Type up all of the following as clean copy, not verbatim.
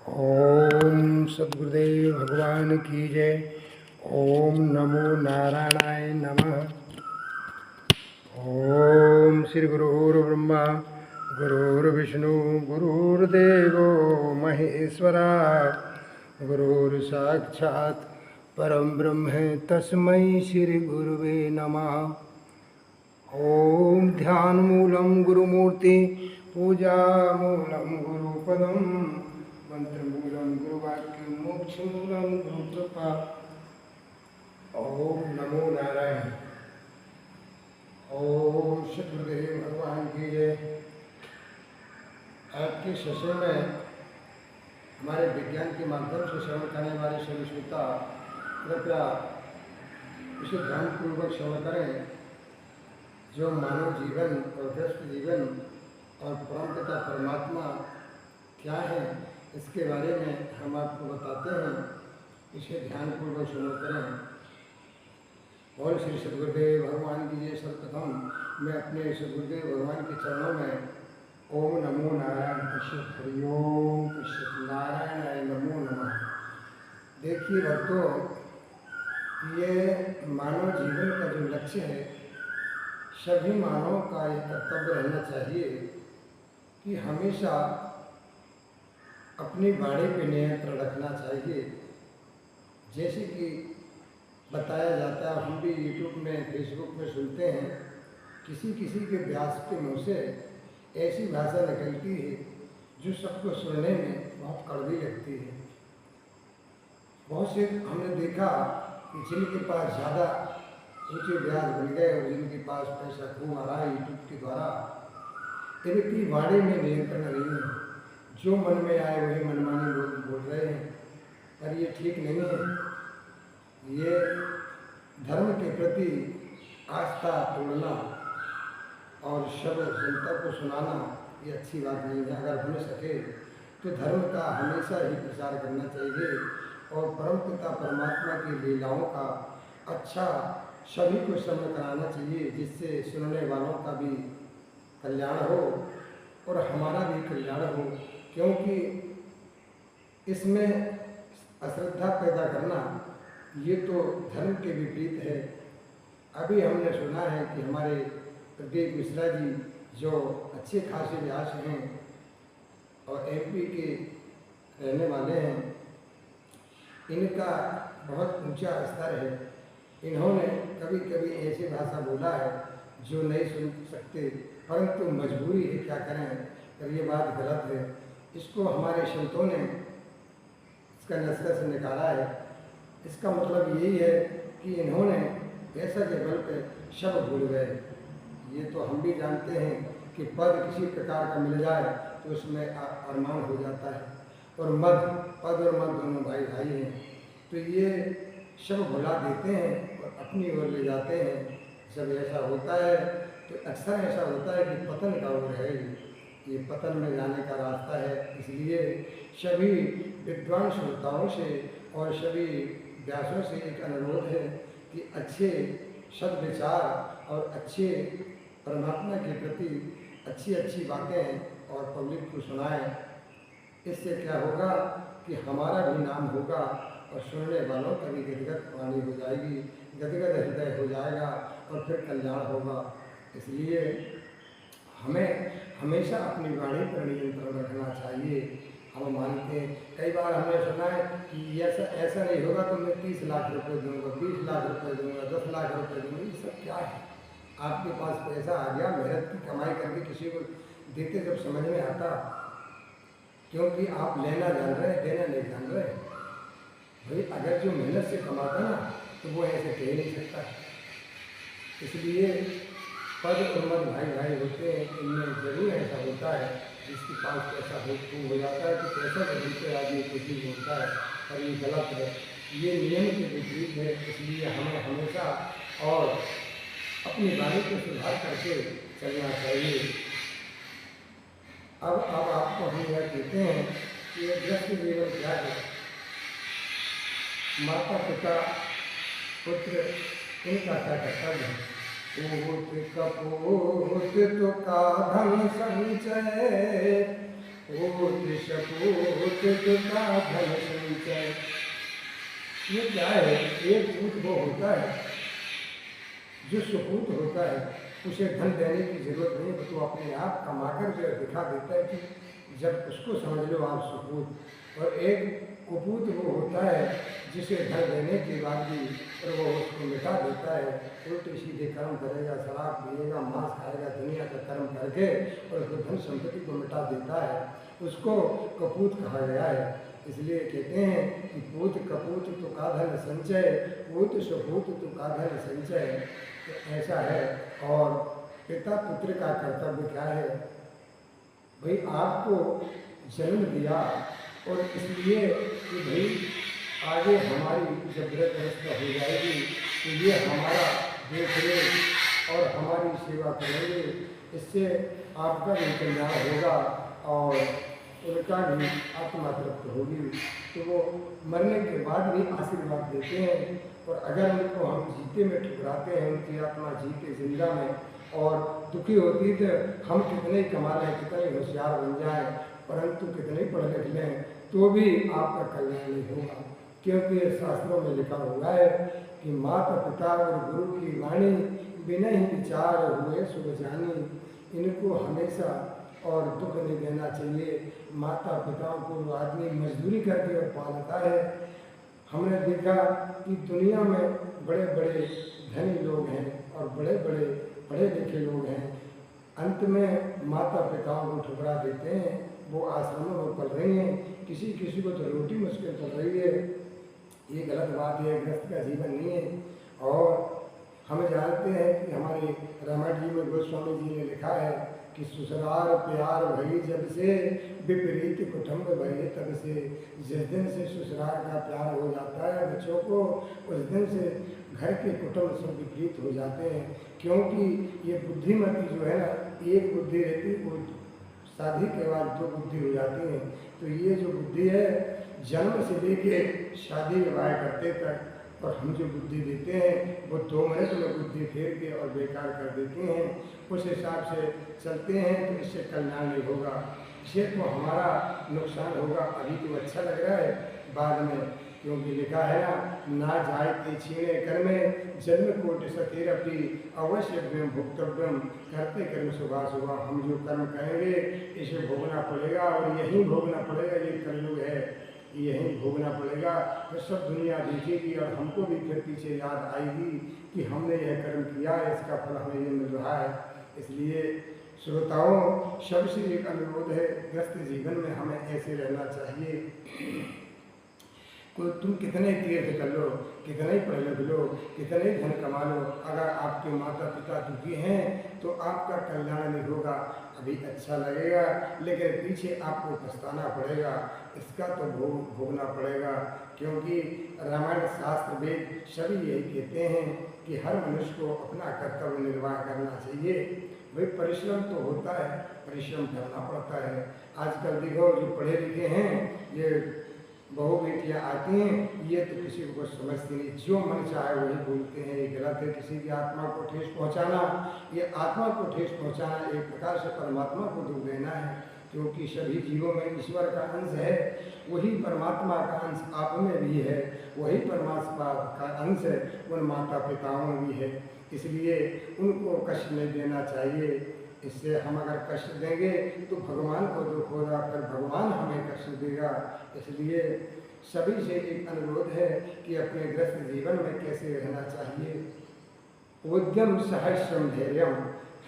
ओम सद्गुरुदेव भगवान की जय। ओम नमो नारायणाय नमः। ओम श्री गुरुर्ब्रह्मा गुरुर्विष्णु गुरुर्देवो महेश्वरा गुरुर्साक्षात् परम ब्रह्म तस्मै श्री गुरुवे नमः। ओम ध्यान मूलम गुरुमूर्ति पूजा मूलम गुरुपदम मंत्र मूलम गुरुवाक्य मोक्ष मूलम गुरुकृपा। ओम नमो नारायण। ओम श्री गुरुदेव भगवान की जय। आज के सेशन में हमारे विज्ञान के माध्यम से श्रवण करने वाले सभी श्रोता कृपया इसे ध्यानपूर्वक श्रवण करें। जो मानव जीवन और व्यस्त जीवन और परम पिता परमात्मा क्या है इसके बारे में हम आपको बताते हैं, इसे ध्यानपूर्वक श्रवण करें। बोल श्री सद्गुरुदेव भगवान की जय। सर्वप्रथम मैं अपने सद्गुरुदेव भगवान के चरणों में ओम नमो नारायण कृष्ण हरिओम कृष्ण नारायण नमो नमः। देखिए भक्तों, ये मानव जीवन का जो लक्ष्य है, सभी मानवों का ये कर्तव्य रहना चाहिए कि हमेशा अपनी वाणी पे नियंत्रण रखना चाहिए। जैसे कि बताया जाता है, हम भी यूट्यूब में फेसबुक में सुनते हैं, किसी किसी के व्यास के मुँह से ऐसी भाषा निकलती है जो सबको सुनने में बहुत कड़वी लगती है। बहुत से हमने देखा कि जिनके पास ज़्यादा ऊँचे ब्याज बन गए और जिनके पास पैसा खूब आ रहा है यूट्यूब के द्वारा, इनकी वाणी में नियंत्रण नहीं है। जो मन में आए वही मनमानी लोग बोल रहे हैं, पर ये ठीक नहीं है। ये धर्म के प्रति आस्था तोड़ना और शब्द जनता को सुनाना ये अच्छी बात नहीं है। अगर बन सके तो धर्म का हमेशा ही प्रचार करना चाहिए और परम पिता परमात्मा की लीलाओं का अच्छा सभी को श्रवण कराना चाहिए, जिससे सुनने वालों का भी कल्याण हो और हमारा भी कल्याण हो। क्योंकि इसमें अश्रद्धा पैदा करना ये तो धर्म के विपरीत है। अभी हमने सुना है कि हमारे प्रदीप मिश्रा जी जो अच्छे खासे व्यास हैं और एमपी के रहने वाले हैं, इनका बहुत ऊंचा स्तर है। इन्होंने कभी कभी ऐसी भाषा बोला है जो नहीं सुन सकते, परंतु मजबूरी है, क्या करें, पर ये बात गलत है। इसको हमारे संतों ने इसका निष्कर्ष निकाला है। इसका मतलब यही है कि इन्होंने पैसा के बल पे शब्द भूल गए। ये तो हम भी जानते हैं कि पद किसी प्रकार का मिल जाए तो उसमें अरमान हो जाता है, और पद और मद दोनों भाई भाई हैं। तो ये शब्द भुला देते हैं और अपनी ओर ले जाते हैं। जब ऐसा होता है तो अक्सर ऐसा होता है कि पतन का ओर है, ये पतन में जाने का रास्ता है। इसलिए सभी विद्वान श्रोताओं से और सभी व्यासों से एक अनुरोध है कि अच्छे सद्विचार और अच्छे परमात्मा के प्रति अच्छी अच्छी बातें और पब्लिक को सुनाएं। इससे क्या होगा कि हमारा भी नाम होगा और सुनने वालों का भी गदगद वाणी हो जाएगी, गदगद हृदय हो जाएगा और फिर कल्याण होगा। इसलिए हमें हमेशा अपनी वाणी पर नियंत्रण रखना चाहिए। हम मानते हैं, कई बार हमने सुना है कि ऐसा नहीं होगा तो मैं 30 लाख रुपए दूंगा, 20 लाख रुपए दूंगा, 10 लाख रुपए दूंगा। ये सब क्या है? आपके पास पैसा आ गया, मेहनत की कमाई करके किसी को देते जब समझ में आता, क्योंकि आप लेना जान रहे हैं, देना नहीं जान रहे। भाई अगर जो मेहनत से कमाता ना तो वो ऐसे कह नहीं सकता। इसलिए पद और मद भाई भाई होते हैं, इनमें जरूर ऐसा होता है जिसके पास पैसा हो जाता है कि पैसा के बल पे आदमी कुछ भी होता है, पर ये गलत है, ये नियम के विपरीत है। इसलिए हमें हमेशा और अपनी वाणी को सुधार करके चलना चाहिए। अब आपको हम यह कहते हैं कि ये व्यस्त जीवन क्या है। माता पिता पुत्र इनका क्या कर्तव्य है? पूत कपूत तो का धन संचय पूत सपूत तुका धन संचय। ये क्या है? एक पूत वो होता है जो सुपूत होता है, उसे धन देने की जरूरत नहीं, तो अपने आप कमा कर जो दिखा देता है कि जब उसको समझ लो आप सुपूत। और एक कुपूत वो होता है जिसे धन देने के बाद भी और वो उसको मिटा देता है, उल्टे सीधे कर्म करेगा, शराब पिएगा, मांस खाएगा, दुनिया का कर्म करके और उसको धन संपत्ति को मिटा देता है, उसको कपूत कहा गया है। इसलिए कहते हैं कि पूत कपूत तो का धन संचय, पूत सुपूत तो का धन संचय। तो ऐसा है। और पिता पुत्र का कर्तव्य क्या है? भाई आपको जन्म दिया और इसलिए कि भाई आगे हमारी जब वृद्धावस्था हो जाएगी तो ये हमारा देख रेख और हमारी सेवा करेंगे, इससे आपका भी कल्याण होगा और उनका भी आत्मा तृप्त होगी। तो वो मरने के बाद भी आशीर्वाद देते हैं। और अगर उनको हम जीते में ठुकराते हैं, उनकी आत्मा जीते जिंदा में और दुखी होती तो हम कितने कमा लें, कितने होशियार बन जाएं, परंतु कितने पढ़ लिख लें तो भी आपका कल्याण नहीं होगा। क्योंकि शास्त्रों में लिखा हुआ है कि माता पिता और गुरु की वाणी बिना ही विचार हुए सुख जानी। इनको हमेशा और दुख नहीं देना चाहिए। माता पिताओं को आदमी मजदूरी करके और पालता है। हमने देखा कि दुनिया में बड़े बड़े धनी लोग हैं और बड़े बड़े पढ़े लिखे लोग हैं, अंत में माता पिताओं को ठुकरा देते हैं। वो आश्रमों में पल रही हैं, किसी किसी को तो रोटी मुश्किल चल रही है। ये गलत बात है, गृहस्थ का जीवन नहीं है। और हम जानते हैं कि हमारे रामायण जी में गोस्वामी जी ने लिखा है कि ससुराल प्यार भई जब से, विपरीत कुटुंब भई तब से। जिस दिन से ससुराल का प्यार हो जाता है बच्चों को, उस दिन से घर के कुटुंब सब विपरीत हो जाते हैं। क्योंकि ये बुद्धिमती जो है ना, एक बुद्धि रहती है, वो शादी के बाद दो बुद्धि हो जाती है। तो ये जो बुद्धि है जन्म से लेके शादी विवाह करते तक, और हम जो बुद्धि देते हैं वो 2 मिनट में बुद्धि फेर के और बेकार कर देते हैं। उस हिसाब से चलते हैं तो इससे कल्याण नहीं होगा, इससे तो हमारा नुकसान होगा। अभी तो अच्छा लग रहा है, बाद में क्योंकि लिखा है ना जाए ते छीणे कर्म जन्म कोटि सतेरपि अवश्य भुक्तव्यम। करते कर्म सुबह सुबह हम जो कर्म करेंगे इसे भोगना पड़ेगा और यही भोगना पड़ेगा। ये कलयुग है, यही भोगना पड़ेगा। फिर सब दुनिया देखेगी और हमको भी फिर पीछे याद आएगी कि हमने यह कर्म किया, इसका फल हमें ये मिल रहा है। इसलिए श्रोताओं, सबसे एक अनुरोध है, ग्रस्त जीवन में हमें ऐसे रहना चाहिए। कोई तुम कितने तीर्थ कर लो, कितने पढ़ लिख लो, कितने धन कमा लो, अगर आपके माता पिता दुखी हैं तो आपका कल्याण नहीं होगा। अभी अच्छा लगेगा लेकिन पीछे आपको पछताना पड़ेगा, इसका तो भोगना पड़ेगा। क्योंकि रामायण शास्त्र वेद सभी यही कहते हैं कि हर मनुष्य को अपना कर्तव्य निर्वाह करना चाहिए। भाई परिश्रम तो होता है, परिश्रम करना पड़ता है। आजकल देखो जो पढ़े लिखे हैं, ये बहु बेटियाँ आती हैं, ये तो किसी को कुछ समझती नहीं, जो मन चाहे वही बोलते हैं। ये गलत है। किसी की आत्मा को ठेस पहुंचाना, ये आत्मा को ठेस पहुंचाना एक प्रकार से परमात्मा को दुख देना है। क्योंकि सभी जीवों में ईश्वर का अंश है, वही परमात्मा का अंश आप में भी है, वही परमात्मा का अंश उन माता पिताओं में भी है। इसलिए उनको कष्ट नहीं देना चाहिए। इससे हम अगर कष्ट देंगे तो भगवान को दुख होगा, फिर भगवान हमें कष्ट देगा। इसलिए सभी से एक अनुरोध है कि अपने ग्रस्त जीवन में कैसे रहना चाहिए। उद्यम सहस्रम धैर्यम,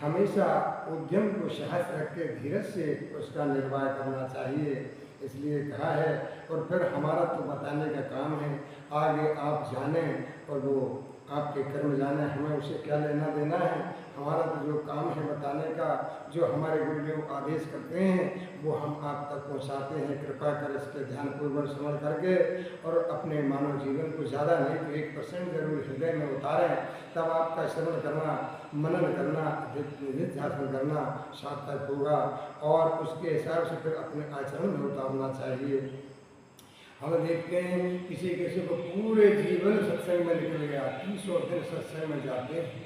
हमेशा उद्यम को सहस रख के धीरज से उसका निर्वाह करना चाहिए। इसलिए कहा है। और फिर हमारा तो बताने का काम है, आगे आप जाने और वो आपके कर्म जाने, हमें उसे क्या लेना देना है। हमारा तो जो काम है बताने का, जो हमारे गुरुदेव आदेश करते हैं वो हम आप तक पहुंचाते हैं। कृपा कर इसके ध्यानपूर्वक श्रवण करके और अपने मानव जीवन को ज़्यादा नहीं तो 1% जरूर हृदय में उतारें। तब आपका श्रवण करना, मनन करना, निधिध्यासन करना सार्थक होगा और उसके हिसाब से फिर अपने आचरण में उतारना चाहिए। हम देखते हैं किसी किसी को पूरे जीवन सत्संग में निकल गया, 30 दिन सत्संग में जाते हैं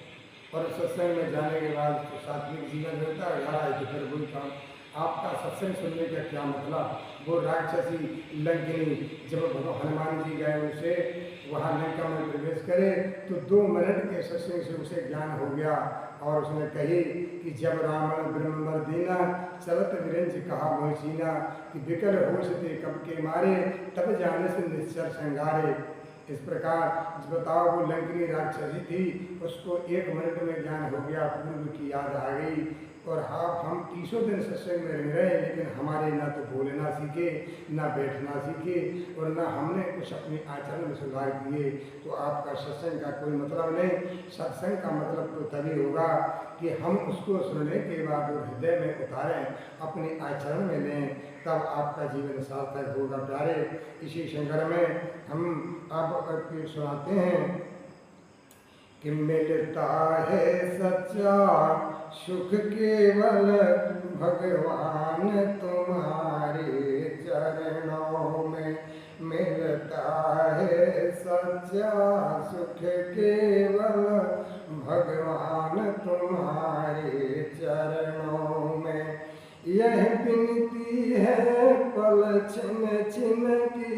और सत्संग में जाने के बाद तो सात्विक जीवन रहता है, घर आए तो फिर वही काम, आपका सत्संग सुनने का क्या मतलब। वो राक्षसी लंकिनी जब भगवान हनुमान जी गए उसे वहाँ लंका में प्रवेश करे तो 2 मिनट के सत्संग से उसे ज्ञान हो गया और उसने कही कि जब रावण ब्रह्मवर दीना चलत विरंज कहा मोह सीना कि विकल होश थे कब के मारे तब जाने से निश्चर संगारे। इस प्रकार बताओ वो लंकिनी राक्षसी थी उसको 1 मिनट में ज्ञान हो गया, पूर्व की याद आ गई। और हाँ हम 30 दिन सत्संग में रह रहे लेकिन हमारे ना तो बोलना सीखे ना बैठना सीखे और ना हमने कुछ अपने आचरण में सुधार किए। तो आपका सत्संग का कोई मतलब नहीं। सत्संग का मतलब तो तभी होगा कि हम उसको सुनने के बाद वो हृदय में उतारें, अपने आचरण में लें, तब आपका जीवन सार्थक होगा प्यारे। इसी संदर्भ में हम अब सुनाते हैं कि मिलता है सच्चा सुख केवल भगवान तुम्हारे चरणों में। मिलता है सच्चा सुख केवल भगवान तुम्हारे चरणों में। यह विनती है पल छिन छिन की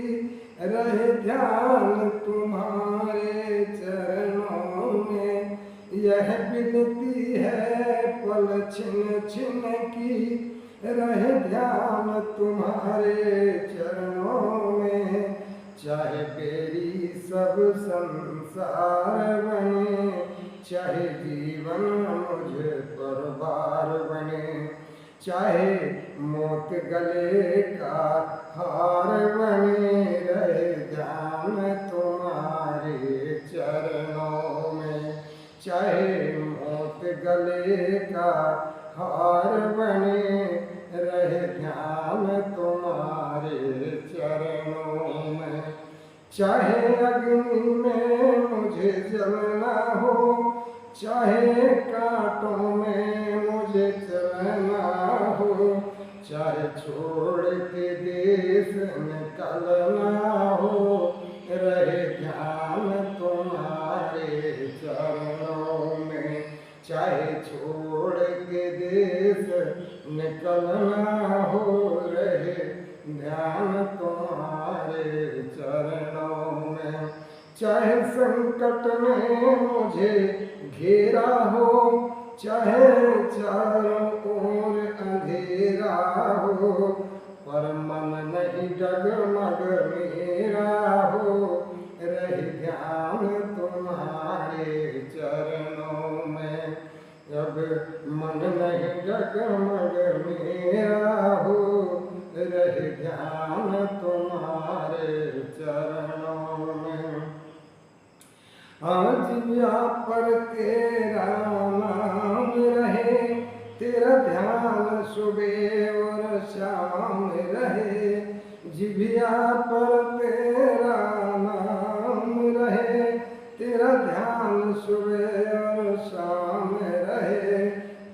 रहे ध्यान तुम्हारे चरणों में। यह विनती है पल छिन छिन की रहे ध्यान तुम्हारे चरणों में। चाहे मेरी सब संसार बने, चाहे जीवन मुझ पर भार बने, चाहे मौत गले का हार बने, रहे ध्यान तुम्हारे चरणों में। चाहे मौत गले का हार बने, रहे ध्यान तुम्हारे चरणों में। चाहे अग्नि में मुझे जलना हो, चाहे कांटों में मुझे चलना हो, चाहे छोड़ के देश निकलना हो, रहे ध्यान तुम्हारे चरणों में। चाहे छोड़ के देश निकलना हो, रहे ध्यान तुम्हारे चरणों में। चाहे संकट में मुझे घेरा हो, चाहे चारों ओर अंधेरा हो, पर मन नहीं डगमग मेरा हो, रहे ध्यान तुम्हारे चरणों में। अब मन नहीं डगमग मेरा हो, रहे ध्यान तुम्हारे चरणों में। आज यहाँ पर तेरा नाम रहे, तेरा ध्यान सुबह और शाम रहे। जिभिया पर तेरा नाम रहे, तेरा ध्यान सुबह और शाम रहे।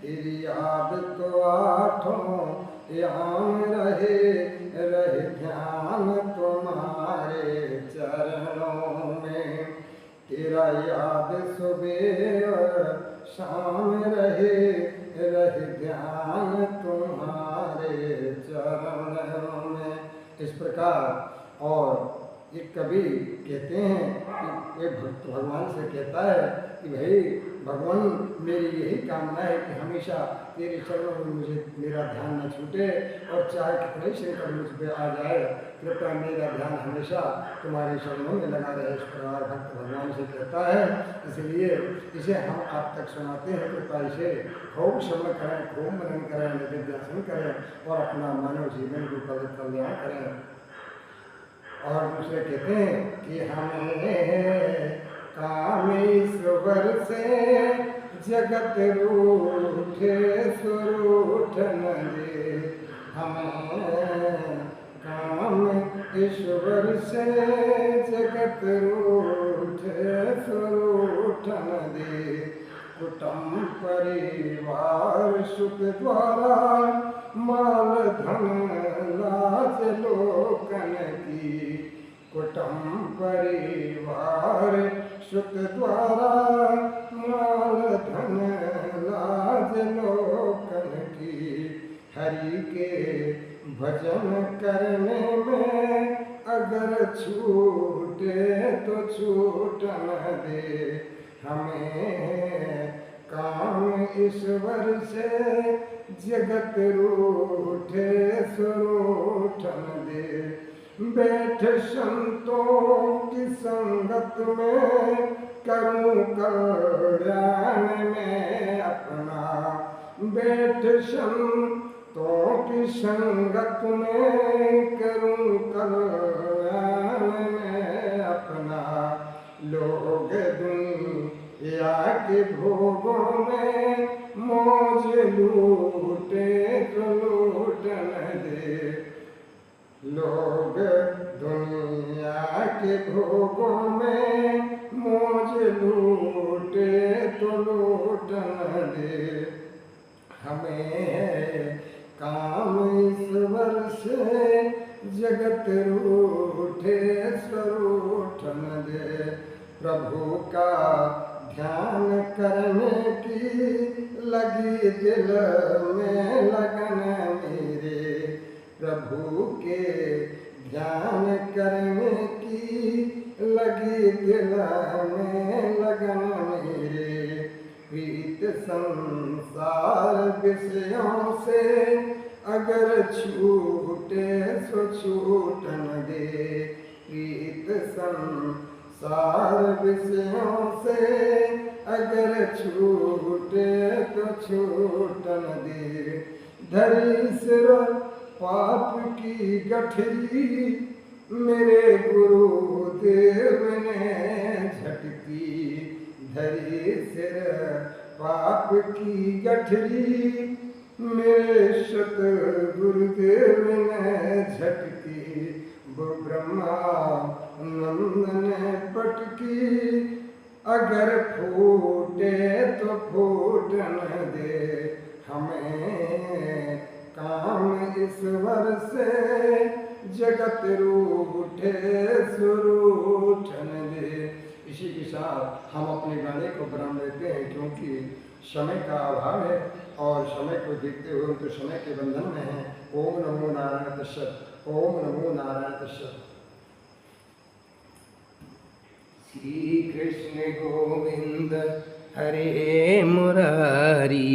तेरी याद तो आठों याम रहे, रहे ध्यान तुम्हारे चरणों में। तेरा याद सुबह और शाम रहे, रहे ध्यान तुम्हारे चरणों में। इस प्रकार और एक कवि कहते हैं कि एक भक्त भगवान से कहता है कि भाई भगवान मेरी यही कामना है कि हमेशा तेरे चरणों में मुझे मेरा ध्यान न छूटे और चाहे कितने संकट मुझ पर आ जाए, कृपया मेरा ध्यान हमेशा तुम्हारे चरणों में लगा रहे। इस प्रकार भक्त भगवान से कहता है। इसलिए इसे हम आप तक सुनाते हैं। कृपया इसे खूब श्रवण करें, खूब मनन करें, निधिध्यासन करें और अपना मानव जीवन को कल्याण करें। और दूसरे कहते हैं कि हमें कामेश्वर से जगत रूठे सुरूठ न दे। हमें काम ईश्वर से जगत रूठे सुरूठ न दे। कुटुंब परिवार सुख द्वारा माल धन लाज लोकन की। कुटुंब परिवार सुख द्वारा माल धन लाज लोकन की। हरि के भजन करने में अगर छूटे तो छूट न दे हमें। काम ईश्वर से जगत रूठे सुरूठ न दे। बैठ संतों की संगत में करूं कल्याण में अपना। बैठ संतों की संगत में करूं कल्याण में अपना। लोग दुनिया के भोगों में मौज लूटे तो लूट न दे। लोग दुनिया के भोगों में मौज लूटे तो लूट न दे हमें। काम ईश्वर से जगत रूठे स्वरूठ न दे। प्रभु का ध्यान करने की लगी दिल में लगन मेरे। प्रभु के ध्यान करने की लगी दिल में लगन मेरे। प्रीत संसार विषयों से अगर छूटे सो छूट न दे। प्रीत संसार विषयों से अगर छूटे तो छूट न दे। धरी सिर पाप की गठरी मेरे गुरुदेव ने झटकी। धरी सिर पाप की गठरी मेरे सत गुरुदेव ने झटकी। वो ब्रह्मानंद ने पटकी अगर फूटे तो फूट न दे हमें। काम ईश्वर से जगत रूठे सुरूठ न दे। इसी के साथ हम अपने गाने को विराम लेते हैं क्योंकि समय का अभाव है और समय को देखते हुए हम तो समय के बंधन में हैं। ओम नमो नारायण तस्सत्। ओम नमो नारायण तस्सत्। श्री कृष्ण गोविंद हरे मुरारी।